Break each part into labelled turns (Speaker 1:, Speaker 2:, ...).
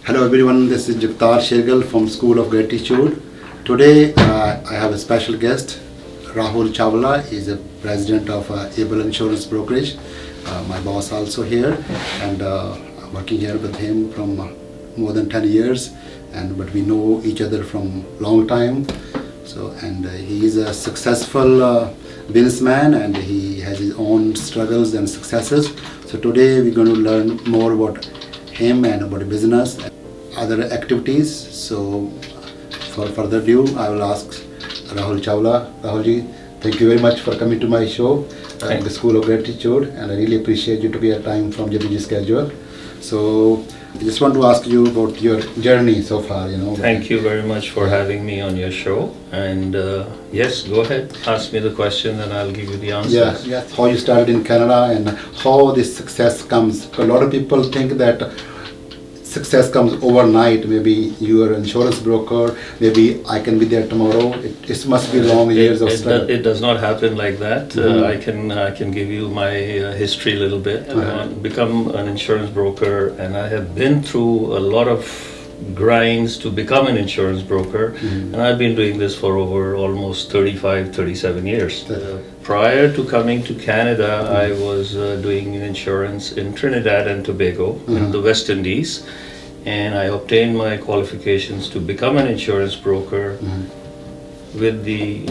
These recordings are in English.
Speaker 1: Hello everyone, this is Jagtar from School of Gratitude. Today I have a special guest, Rahul Chawla. He is the president of Able Insurance Brokerage. My boss also here, and I'm working here with him from more than 10 years, but we know each other from long time. He is a successful businessman, and he has his own struggles and successes. So today we're going to learn more about him and about business and other activities. So for further ado, I will ask Rahul Chawla. Rahulji, thank you very much for coming to my show, the School of Gratitude, and I really appreciate you to be a time from your busy schedule. So I just want to ask you about your journey so far.
Speaker 2: Thank you very much for having me on your show. And yes, go ahead, ask me the question, and I'll give you the answers.
Speaker 1: Yeah. How you started in Canada and how this success comes. A lot of people think that success comes overnight. Maybe you are an insurance broker, maybe I can be there tomorrow. It must be long years of struggle.
Speaker 2: It does not happen like that. I can give you my history a little bit. Become an insurance broker, and I have been through a lot of grinds to become an insurance broker, and I've been doing this for over almost 37 years. Prior to coming to Canada, I was doing insurance in Trinidad and Tobago in the West Indies, and I obtained my qualifications to become an insurance broker with the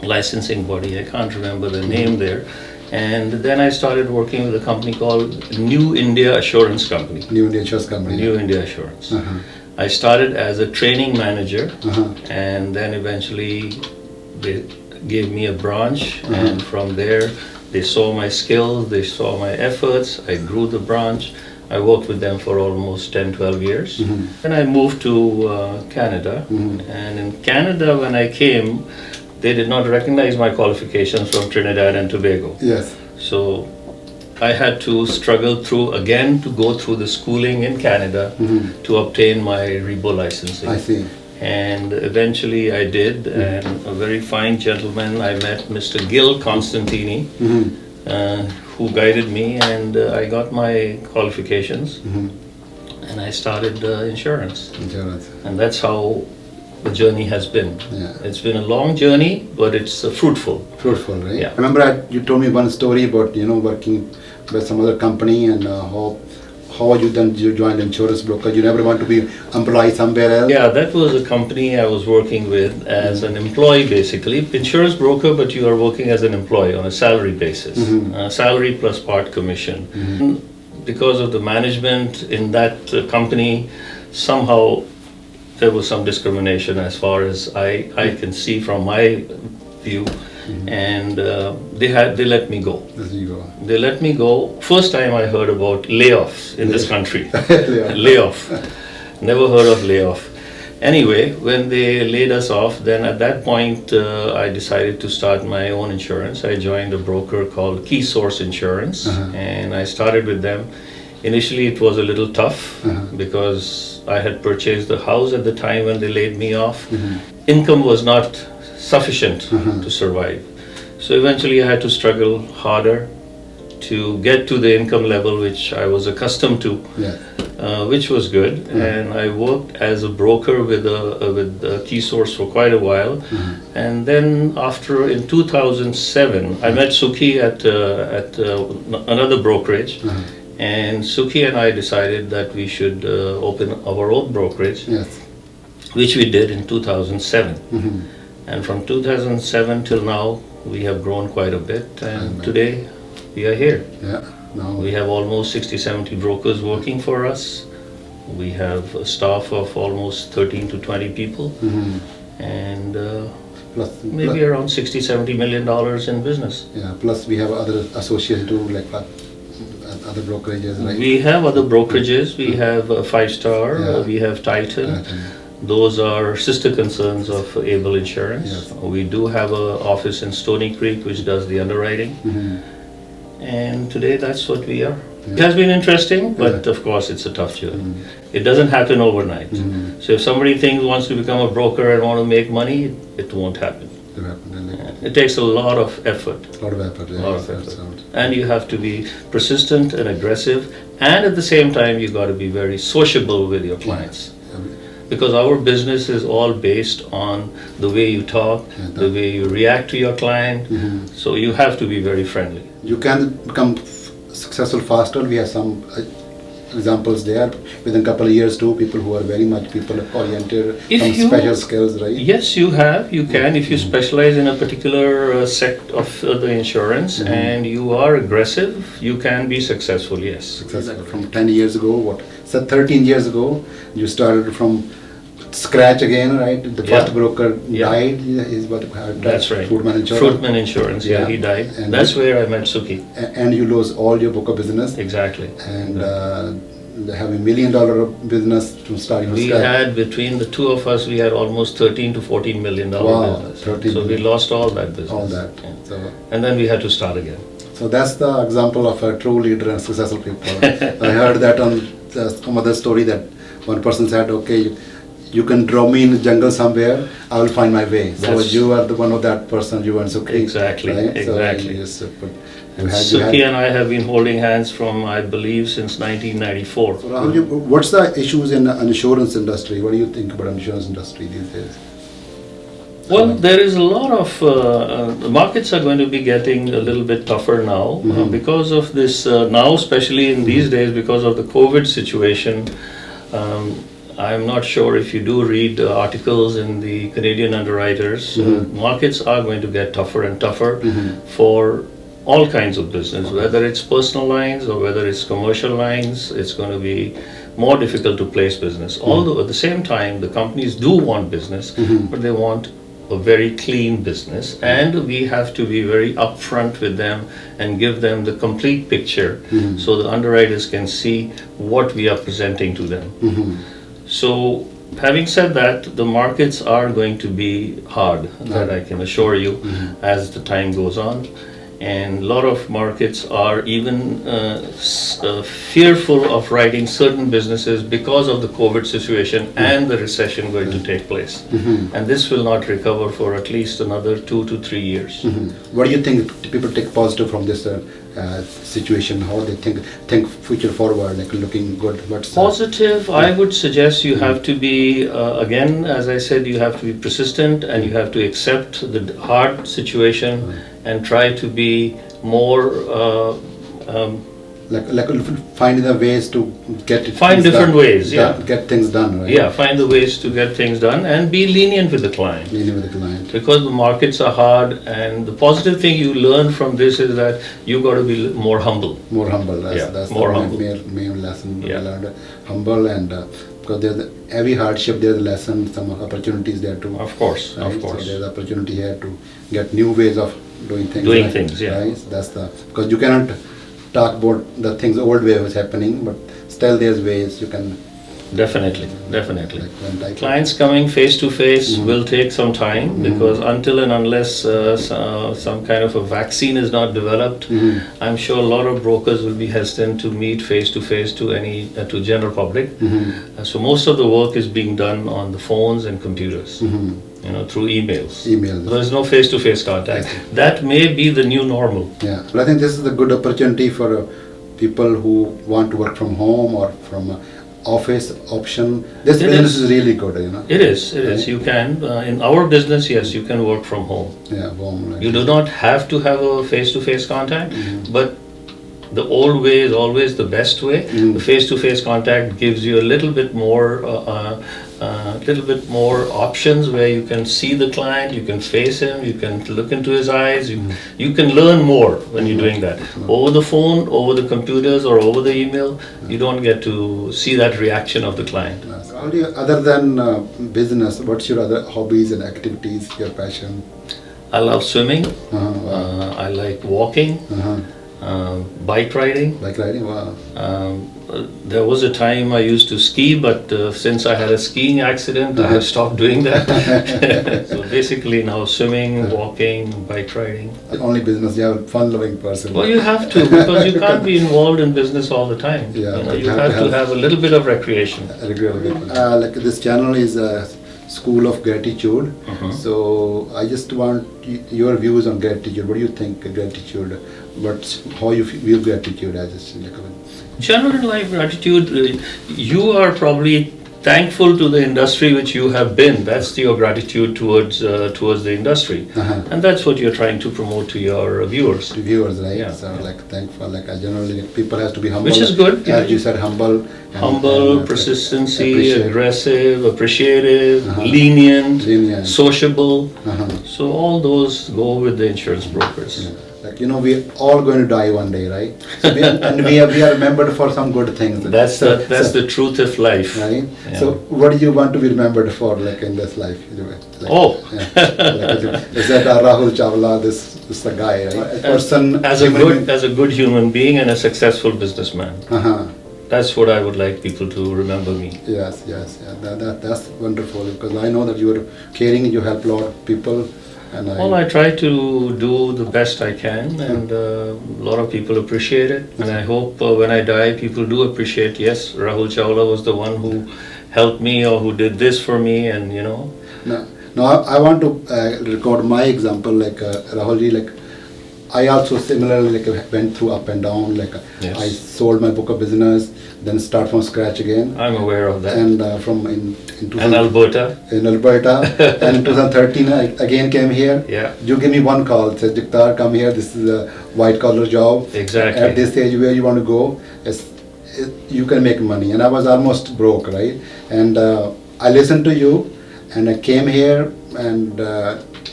Speaker 2: licensing body. I can't remember the name there. And then I started working with a company called New India Assurance Company.
Speaker 1: New India Assurance Company.
Speaker 2: New India Assurance. I started as a training manager, and then eventually they gave me a branch, and from there they saw my skills, they saw my efforts. I grew the branch. I worked with them for almost 10-12 years. Then I moved to Canada, and in Canada when I came, they did not recognize my qualifications from Trinidad and Tobago.
Speaker 1: Yes.
Speaker 2: So I had to struggle to go through the schooling in Canada to obtain my REBO licensing.
Speaker 1: I see.
Speaker 2: And eventually I did, and a very fine gentleman, I met Mr. Gil Constantini, who guided me, and I got my qualifications, and I started insurance. And that's how the journey has been. It's been a long journey, but it's fruitful.
Speaker 1: Fruitful, right?
Speaker 2: Yeah.
Speaker 1: I remember you told me one story about working with some other company, and how you joined insurance broker. You never want to be employed somewhere else.
Speaker 2: Yeah, that was a company I was working with as an employee, basically. Insurance broker, but you are working as an employee on a salary basis. Salary plus part commission. Because of the management in that company, somehow there was some discrimination as far as I can see from my view, and they let me go. They let me go. First time I heard about layoffs in this country. Layoff. Never heard of layoff. Anyway, when they laid us off, then at that point I decided to start my own insurance. I joined a broker called Key Source Insurance, and I started with them. Initially it was a little tough because I had purchased the house at the time when they laid me off. Income was not sufficient to survive. So eventually I had to struggle harder to get to the income level which I was accustomed to, which was good. And I worked as a broker with Key Source for quite a while. And then in 2007, I met Suki at another brokerage. And Suki and I decided that we should open our own brokerage, which we did in 2007. And from 2007 till now, we have grown quite a bit. And today, we are here. We have almost 60-70 brokers working for us. We have a staff of almost 13 to 20 people. And maybe around $60-70 million in business.
Speaker 1: Plus we have other associates too, like other brokerages, right? We
Speaker 2: have other brokerages. We have Five Star, we have Titan. Those are sister concerns of Able Insurance. We do have an office in Stony Creek which does the underwriting. And today that's what we are. It has been interesting, but of course it's a tough journey. It doesn't happen overnight. So if somebody wants to become a broker and want to make money, it won't happen. It takes a lot of effort.
Speaker 1: A lot of effort.
Speaker 2: and you have to be persistent and aggressive, and at the same time you got to be very sociable with your clients. Because our business is all based on the way you talk, the way you react to your client. So you have to be very friendly.
Speaker 1: You can become successful faster. We have some examples there within a couple of years too. People who are very much people oriented, some special skills, right?
Speaker 2: Yes, you have. You can if you specialize in a particular sect of the insurance and you are aggressive. You can be successful. Yes.
Speaker 1: Successful. From 10 years ago, what? So 13 years ago, you started from scratch again, right? The first broker died. Is what
Speaker 2: that's right.
Speaker 1: Fruitman Insurance.
Speaker 2: Fruitman Insurance. Yeah, he died. And that's where I met Suki.
Speaker 1: And you lose all your book of business.
Speaker 2: Exactly.
Speaker 1: And they have $1 million business to start.
Speaker 2: We had between the two of us, we had almost 13 to 14 $14 million business. So we lost all that business.
Speaker 1: All that. Yeah. So,
Speaker 2: and then we had to start again.
Speaker 1: So that's the example of a true leader and successful people. I heard that on some other story that one person said, okay, you can draw me in the jungle somewhere, I will find my way. So you are the one of that person, you and Suki.
Speaker 2: Exactly,
Speaker 1: right?
Speaker 2: exactly.
Speaker 1: So
Speaker 2: Suki and I have been holding hands from, I believe, since 1994.
Speaker 1: So Rahul, what's the issues in the insurance industry? What do you think about insurance industry these days?
Speaker 2: Well, there is a lot of, the markets are going to be getting a little bit tougher now because of this, now especially in these days because of the COVID situation. I'm not sure if you do read articles in the Canadian underwriters. Markets are going to get tougher and tougher for all kinds of business, whether it's personal lines or whether it's commercial lines. It's going to be more difficult to place business. Although at the same time, the companies do want business, but they want a very clean business, and we have to be very upfront with them and give them the complete picture so the underwriters can see what we are presenting to them. So, having said that, the markets are going to be hard, that I can assure you, as the time goes on. And a lot of markets are even fearful of writing certain businesses because of the COVID situation and the recession going to take place. And this will not recover for at least another 2 to 3 years.
Speaker 1: What do you think people take positive from this situation? How they think future forward, like looking good? What's
Speaker 2: positive? I would suggest you have to be, again, as I said, you have to be persistent and you have to accept the hard situation and try to be more
Speaker 1: like finding the ways to get it
Speaker 2: find different ways,
Speaker 1: get things done, right?
Speaker 2: Yeah, find the ways to get things done and be lenient with the client.
Speaker 1: Lenient with the client.
Speaker 2: Because the markets are hard, and the positive thing you learn from this is that you got to be more humble.
Speaker 1: More humble. That's
Speaker 2: more
Speaker 1: the
Speaker 2: humble.
Speaker 1: main lesson. We learned. Humble, and because there's every hardship, there's a lesson, some opportunities there too.
Speaker 2: Of course,
Speaker 1: right?
Speaker 2: of course.
Speaker 1: So there's opportunity here to get new ways of doing things. Right? That's because you cannot talk about the things old way was happening, but still there's ways you can.
Speaker 2: Definitely. Like clients coming face to face will take some time because until and unless some kind of a vaccine is not developed, I'm sure a lot of brokers will be hesitant to meet face to face to general public. So most of the work is being done on the phones and computers. Through emails. There's no face-to-face contact. That may be the new normal.
Speaker 1: Yeah, but I think this is a good opportunity for people who want to work from home or from office option. This business is really good,
Speaker 2: It is. You can. In our business, yes, you can work from home.
Speaker 1: Yeah, home.
Speaker 2: You do not have to have a face-to-face contact, but the old way is always the best way. The face-to-face contact gives you a little bit more options where you can see the client, you can face him, you can look into his eyes, you can learn more when you're doing that. Over the phone, over the computers, or over the email, you don't get to see that reaction of the client.
Speaker 1: Other than business, what's your other hobbies and activities, your passion?
Speaker 2: I love swimming. I like walking. Bike riding.
Speaker 1: Wow.
Speaker 2: There was a time I used to ski, but since I had a skiing accident, I have stopped doing that. So basically now swimming, walking, bike riding.
Speaker 1: Only business, you are a fun-loving person.
Speaker 2: Well, you have to, because you can't be involved in business all the time. You have to have a little bit of recreation.
Speaker 1: Like this channel is a school of gratitude. So I just want your views on gratitude. What do you think gratitude? but how you feel gratitude as like
Speaker 2: General life gratitude, you are probably thankful to the industry which you have been. That's your gratitude towards the industry. And that's what you're trying to promote to your viewers.
Speaker 1: to viewers, right?
Speaker 2: Yeah,
Speaker 1: So like thankful, like I generally people have to be humble.
Speaker 2: Which is good.
Speaker 1: As you said, humble.
Speaker 2: Humble, persistency, aggressive, appreciative, lenient, sociable. So all those go with the insurance brokers.
Speaker 1: Like we're all going to die one day, right? So and we are remembered for some good things.
Speaker 2: That's the truth of life,
Speaker 1: right?
Speaker 2: Yeah.
Speaker 1: So what do you want to be remembered for, like in this life? Like, is that Rahul Chawla? This is the guy, right? A person
Speaker 2: as a good human being and a successful businessman. That's what I would like people to remember me.
Speaker 1: Yes, yeah. That's wonderful, because I know that you are caring, you help a lot of people. And
Speaker 2: I try to do the best I can, and a lot of people appreciate it. And I hope when I die, people do appreciate, yes, Rahul Chawla was the one who helped me or who did this for me, and
Speaker 1: No, I want to record my example, like Rahulji, like I also similarly went through up and down, like I sold my book of business, then start from scratch again.
Speaker 2: I'm aware of that.
Speaker 1: And from in
Speaker 2: Alberta.
Speaker 1: In Alberta, and in 2013 I again came here.
Speaker 2: Yeah.
Speaker 1: You give me one call, said Jagtar, come here. This is a white collar job.
Speaker 2: Exactly.
Speaker 1: At this age, where you want to go, you can make money. And I was almost broke, right? And I listened to you, and I came here, and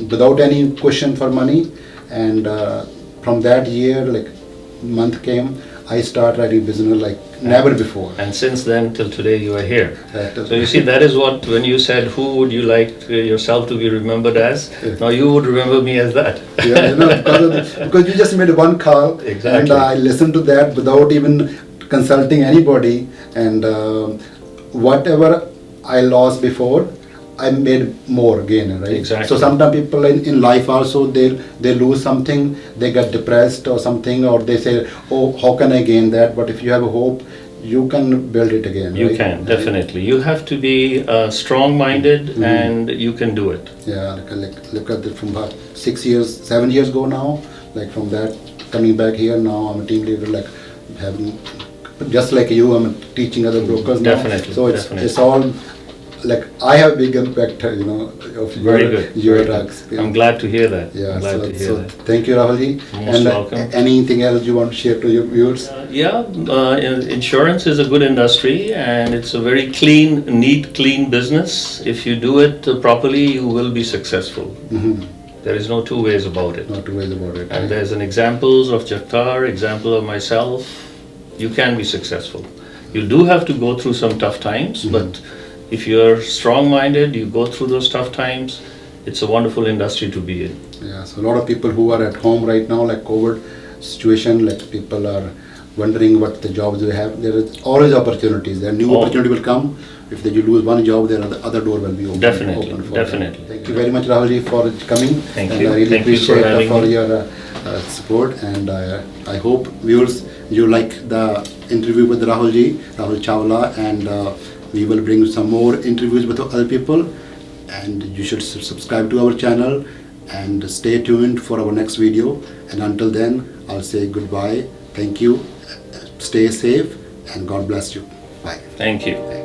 Speaker 1: without any question for money. And from that year, like month came, I started writing business like never before.
Speaker 2: And since then till today, you are here. So you see, that is what, when you said who would you like yourself to be remembered as, now you would remember me as that.
Speaker 1: Because you just made one call.
Speaker 2: Exactly.
Speaker 1: And I listened to that without even consulting anybody, and whatever I lost before, I made more again, right?
Speaker 2: Exactly.
Speaker 1: So sometimes people in life also, they lose something, they get depressed or something, or they say, oh, how can I gain that? But if you have a hope, you can build it again.
Speaker 2: You
Speaker 1: right?
Speaker 2: can, definitely. You have to be strong-minded, and you can do it.
Speaker 1: Yeah, look at it from about 7 years ago now, like from that, coming back here now, I'm a team leader, like having, just like you, I'm teaching other brokers now.
Speaker 2: Definitely.
Speaker 1: So it's all, like I have big impact, of your experience.
Speaker 2: I'm glad to hear that.
Speaker 1: Yeah,
Speaker 2: I'm glad to hear that.
Speaker 1: Thank you, Rahulji.
Speaker 2: Most welcome.
Speaker 1: Anything else you want to share to your viewers?
Speaker 2: Insurance is a good industry, and it's a very neat, clean business. If you do it properly, you will be successful. There is no two ways about it.
Speaker 1: No two ways about it.
Speaker 2: And there's an examples of Jagtar, example of myself. You can be successful. You do have to go through some tough times, but if you're strong-minded, you go through those tough times, it's a wonderful industry to be in.
Speaker 1: Yeah, so a lot of people who are at home right now, like COVID situation, like people are wondering what the jobs they have. There is always opportunities. There new opportunity will come. If you lose one job, there are the other door will be open.
Speaker 2: Definitely.
Speaker 1: Thank you very much, Rahulji, for coming.
Speaker 2: Thank
Speaker 1: and
Speaker 2: you.
Speaker 1: I really
Speaker 2: Thank
Speaker 1: appreciate
Speaker 2: you
Speaker 1: for your support. And I hope viewers, you like the interview with Rahul Chawla, and we will bring some more interviews with other people, and you should subscribe to our channel and stay tuned for our next video. And until then, I'll say goodbye. Thank you. Stay safe, and God bless you. Bye.
Speaker 2: Thank you.